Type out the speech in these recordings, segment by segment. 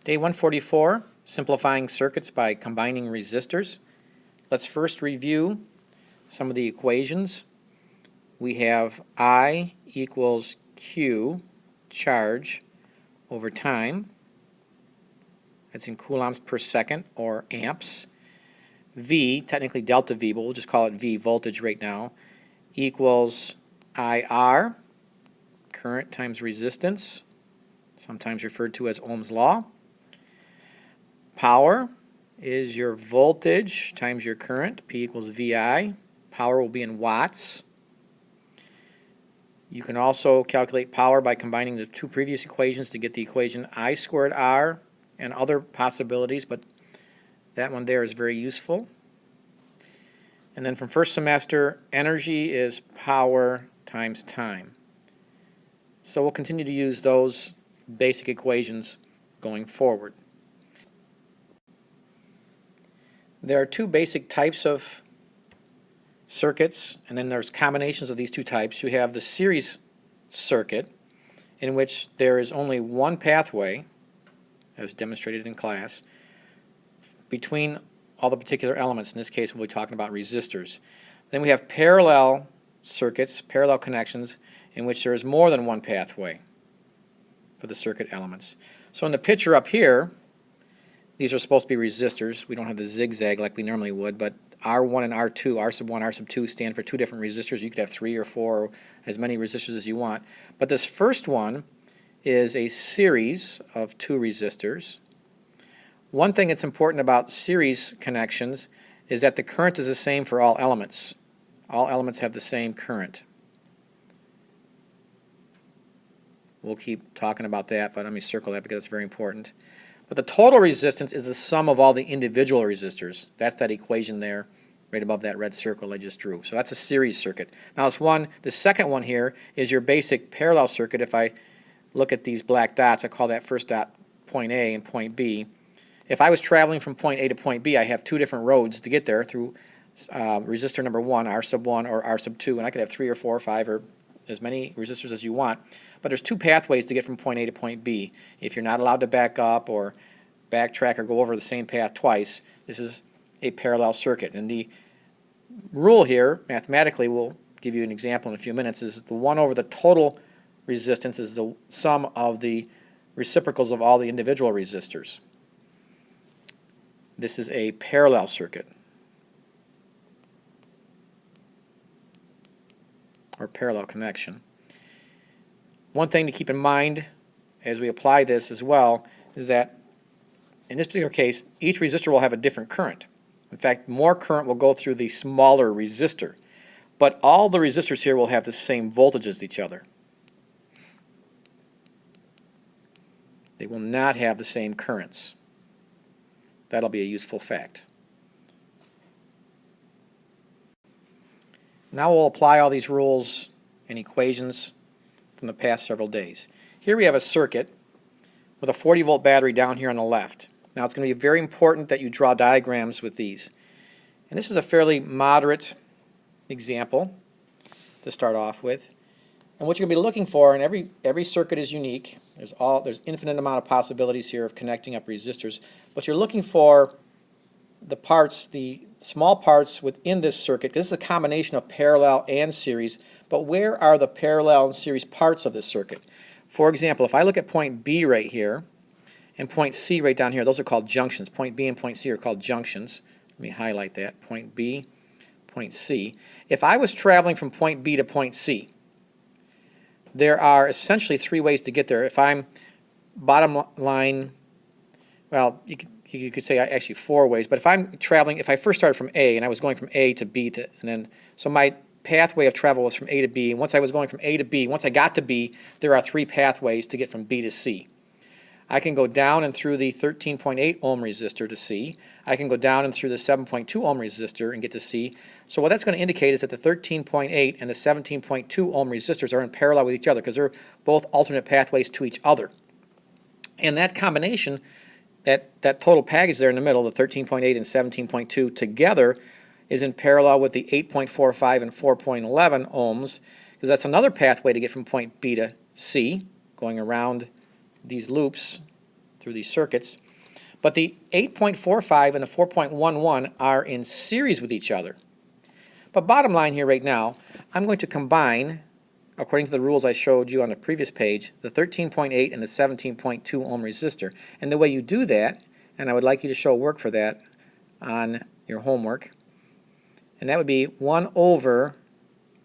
Day 144, simplifying circuits by combining resistors. Let's first review some of the equations. We have I equals Q, charge, over time. That's in coulombs per second, or amps. V, technically delta V, but we'll just call it V, voltage right now, equals IR, current times resistance, sometimes referred to as Ohm's law. Power is your voltage times your current, P equals VI. Power will be in watts. You can also calculate power by combining the two previous equations to get the equation I squared R and other possibilities, but that one there is very useful. And then from first semester, energy is power times time. So we'll continue to use those basic equations going forward. There are two basic types of circuits, and then there's combinations of these two types. You have the series circuit, in which there is only one pathway, as demonstrated in class, between all the particular elements. In this case, we'll be talking about resistors. Then we have parallel circuits, parallel connections, in which there is more than one pathway for the circuit elements. So in the picture up here, these are supposed to be resistors. We don't have the zigzag like we normally would, but R1 and R2, R sub 1, R sub 2 stand for two different resistors. You could have 3 or 4, or as many resistors as you want. But this first one is a series of two resistors. One thing that's important about series connections is that the current is the same for all elements. All elements have the same current. We'll keep talking about that, but let me circle that because it's very important. But the total resistance is the sum of all the individual resistors. That's that equation there, right above that red circle I just drew. So that's a series circuit. Now the second one here is your basic parallel circuit. If I look at these black dots, I call that first dot point A and point B. If I was traveling from point A to point B, I have two different roads to get there through resistor number 1, R sub 1 or R sub 2, and I could have 3 or 4 or 5 or as many resistors as you want. But there's two pathways to get from point A to point B. If you're not allowed to back up or backtrack or go over the same path twice, this is a parallel circuit. And the rule here, mathematically, we'll give you an example in a few minutes, is the 1 over the total resistance is the sum of the reciprocals of all the individual resistors. This is a parallel circuit, or parallel connection. One thing to keep in mind as we apply this as well is that in this particular case, each resistor will have a different current. In fact, more current will go through the smaller resistor, but all the resistors here will have the same voltage as each other. They will not have the same currents. That'll be a useful fact. Now we'll apply all these rules and equations from the past several days. Here we have a circuit with a 40-volt battery down here on the left. Now it's going to be very important that you draw diagrams with these. And this is a fairly moderate example to start off with. And what you're going to be looking for, and every circuit is unique. There's infinite amount of possibilities here of connecting up resistors. But you're looking for the parts, the small parts within this circuit. This is a combination of parallel and series. But where are the parallel and series parts of this circuit? For example, if I look at point B right here and point C right down here, those are called junctions. Point B and point C are called junctions. Let me highlight that. Point B, point C. If I was traveling from point B to point C, there are essentially 3 ways to get there. If I'm bottom line, well, you could say actually 4 ways, but if I'm traveling, if I first started from A and I was going from A to B so my pathway of travel was from A to B, and once I was going from A to B, once I got to B, there are 3 pathways to get from B to C. I can go down and through the 13.8 ohm resistor to C. I can go down and through the 7.2 ohm resistor and get to C. So what that's going to indicate is that the 13.8 and the 17.2 ohm resistors are in parallel with each other because they're both alternate pathways to each other. And that combination, that total package there in the middle, the 13.8 and 17.2 together, is in parallel with the 8.45 and 4.11 ohms, because that's another pathway to get from point B to C, going around these loops through these circuits. But the 8.45 and the 4.11 are in series with each other. But bottom line here right now, I'm going to combine, according to the rules I showed you on the previous page, the 13.8 and the 17.2 ohm resistor. And the way you do that, and I would like you to show work for that on your homework, and that would be 1 over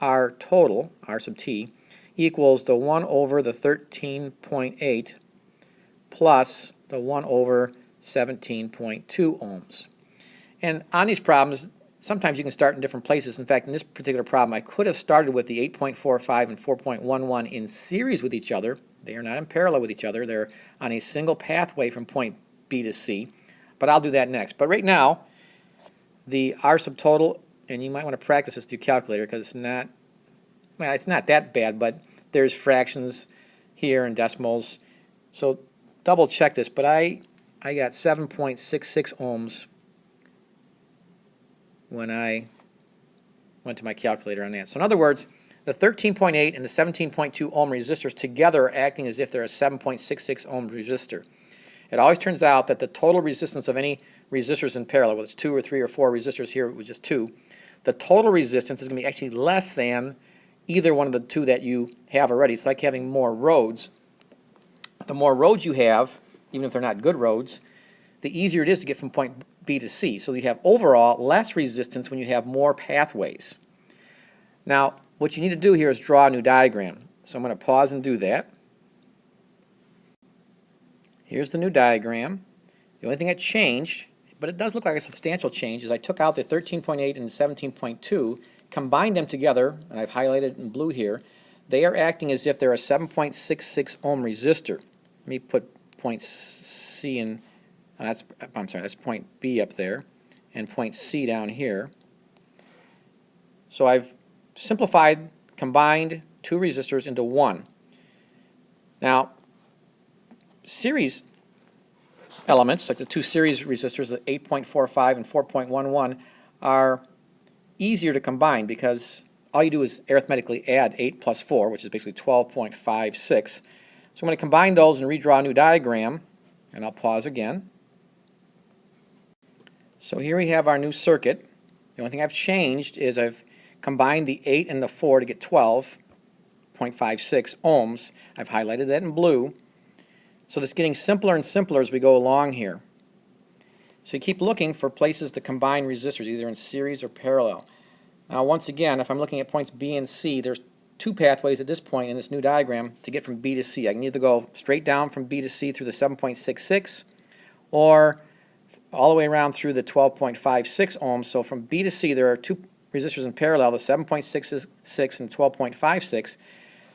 R total, R sub t, equals the 1 over the 13.8 plus the 1 over 17.2 ohms. And on these problems, sometimes you can start in different places. In fact, in this particular problem, I could have started with the 8.45 and 4.11 in series with each other. They are not in parallel with each other. They're on a single pathway from point B to C. But I'll do that next. But right now, the R subtotal, and you might want to practice this with your calculator because it's not, well, it's not that bad, but there's fractions here and decimals. So double check this, but I got 7.66 ohms when I went to my calculator on that. So in other words, the 13.8 and the 17.2 ohm resistors together are acting as if they're a 7.66 ohm resistor. It always turns out that the total resistance of any resistors in parallel, whether it's 2 or 3 or 4 resistors, here it was just 2, the total resistance is going to be actually less than either one of the two that you have already. It's like having more roads. The more roads you have, even if they're not good roads, the easier it is to get from point B to C. So you have overall less resistance when you have more pathways. Now, what you need to do here is draw a new diagram. So I'm going to pause and do that. Here's the new diagram. The only thing that changed, but it does look like a substantial change, is I took out the 13.8 and the 17.2, combined them together, and I've highlighted in blue here. They are acting as if they're a 7.66 ohm resistor. Let me put point C in, that's point B up there, and point C down here. So I've simplified, combined two resistors into one. Now, series elements, like the two series resistors, the 8.45 and 4.11, are easier to combine because all you do is arithmetically add 8 plus 4, which is basically 12.56. So I'm going to combine those and redraw a new diagram, and I'll pause again. So here we have our new circuit. The only thing I've changed is I've combined the 8 and the 4 to get 12.56 ohms. I've highlighted that in blue. So this is getting simpler and simpler as we go along here. So you keep looking for places to combine resistors, either in series or parallel. Now once again, if I'm looking at points B and C, there's two pathways at this point in this new diagram to get from B to C. I can either go straight down from B to C through the 7.66 or all the way around through the 12.56 ohms. So from B to C there are two resistors in parallel, the 7.66 and 12.56.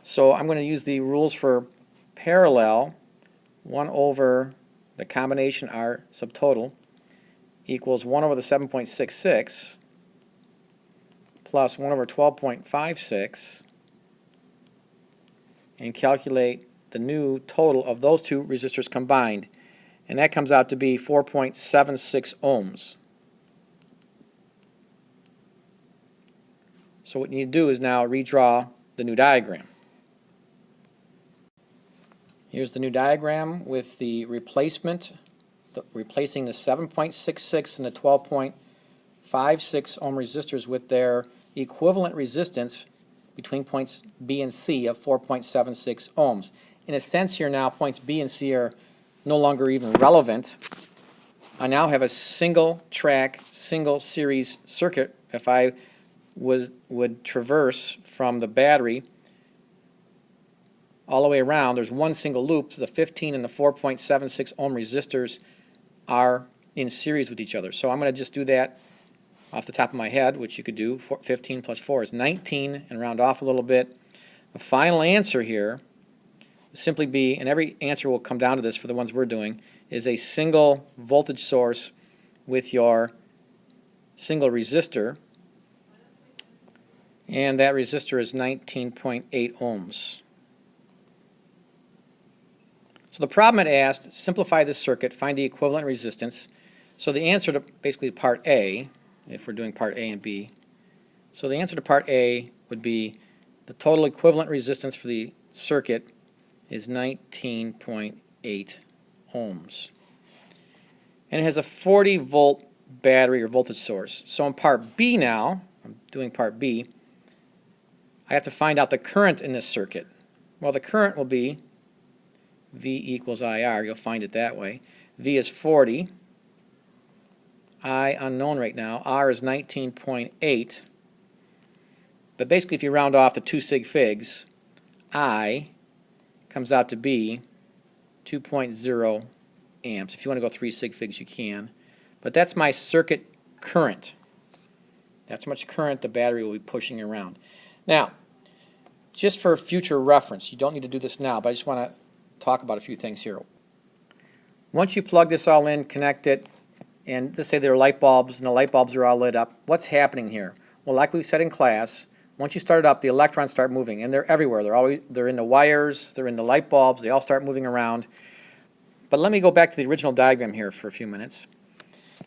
So I'm going to use the rules for parallel. 1 over the combination R subtotal equals 1 over the 7.66 plus 1 over 12.56, and calculate the new total of those two resistors combined. And that comes out to be 4.76 ohms. So what you need to do is now redraw the new diagram. Here's the new diagram with the replacement, replacing the 7.66 and the 12.56 ohm resistors with their equivalent resistance between points B and C of 4.76 ohms. In a sense here now, points B and C are no longer even relevant. I now have a single track, single series circuit. If I would traverse from the battery all the way around, there's one single loop. The 15 and the 4.76 ohm resistors are in series with each other. So I'm going to just do that off the top of my head, which you could do. 15 plus 4 is 19, and round off a little bit. The final answer here will simply be, and every answer will come down to this for the ones we're doing, is a single voltage source with your single resistor, and that resistor is 19.8 ohms. So the problem it asked, simplify this circuit, find the equivalent resistance. So the answer to basically part A, if we're doing part A and B, so the answer to part A would be the total equivalent resistance for the circuit is 19.8 ohms. And it has a 40 volt battery or voltage source. So in part B now, I'm doing part B, I have to find out the current in this circuit. Well, the current will be V equals IR. You'll find it that way. V is 40. I unknown right now. R is 19.8. But basically, if you round off to 2 sig figs, I comes out to be 2.0 amps. If you want to go 3 sig figs, you can. But that's my circuit current. That's how much current the battery will be pushing around. Now, just for future reference, you don't need to do this now, but I just want to talk about a few things here. Once you plug this all in, connect it, and let's say there are light bulbs, and the light bulbs are all lit up, what's happening here? Well, like we said in class, once you start it up, the electrons start moving, and they're everywhere. They're in the wires, they're in the light bulbs, they all start moving around. But let me go back to the original diagram here for a few minutes.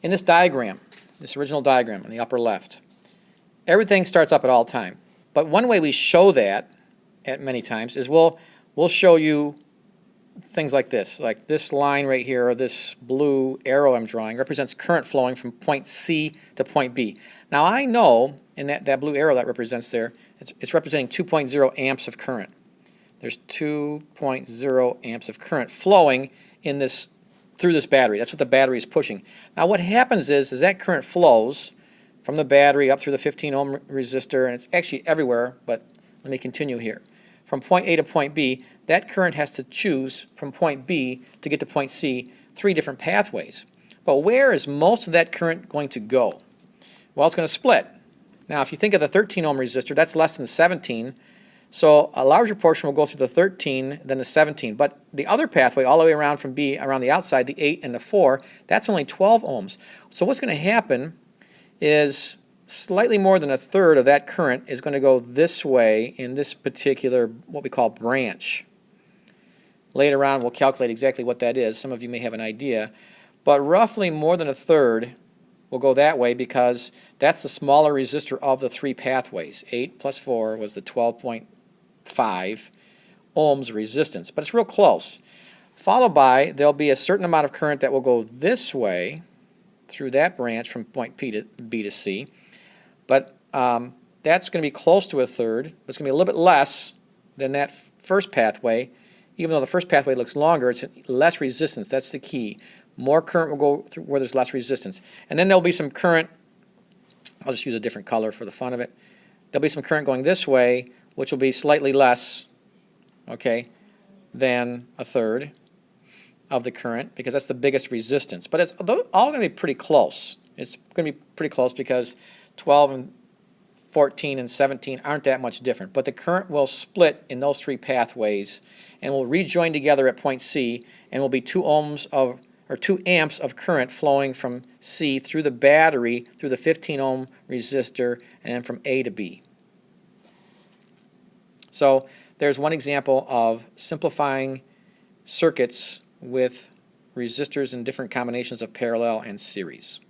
In this diagram, this original diagram in the upper left, everything starts up at all time. But one way we show that at many times is we'll show you things like this line right here, or this blue arrow I'm drawing, represents current flowing from point C to point B. Now I know in that blue arrow that represents there, it's representing 2.0 amps of current. There's 2.0 amps of current flowing in this through this battery. That's what the battery is pushing. Now what happens is that current flows from the battery up through the 15 ohm resistor, and it's actually everywhere, but let me continue here. From point A to point B, that current has to choose from point B to get to point C 3 different pathways. But where is most of that current going to go? Well, it's going to split. Now, if you think of the 13 ohm resistor, that's less than 17. So a larger portion will go through the 13 than the 17. But the other pathway, all the way around from B, around the outside, the 8 and the 4, that's only 12 ohms. So what's going to happen is slightly more than a third of that current is going to go this way in this particular, what we call branch. Later on, we'll calculate exactly what that is. Some of you may have an idea. But roughly more than a third will go that way because that's the smaller resistor of the 3 pathways. 8 plus 4 was the 12.5 ohms resistance. But it's real close. Followed by, there'll be a certain amount of current that will go this way through that branch from point B to C. But that's going to be close to a third. But it's going to be a little bit less than that first pathway. Even though the first pathway looks longer, it's less resistance. That's the key. More current will go through where there's less resistance. And then there'll be some current, I'll just use a different color for the fun of it. There'll be some current going this way, which will be slightly less, okay, than a third of the current, because that's the biggest resistance. But it's all going to be pretty close. It's going to be pretty close because 12 and 14 and 17 aren't that much different. But the current will split in those 3 pathways and will rejoin together at point C, and will be 2 ohms of, or 2 amps of current flowing from C through the battery, through the 15 ohm resistor, and then from A to B. So there's one example of simplifying circuits with resistors in different combinations of parallel and series.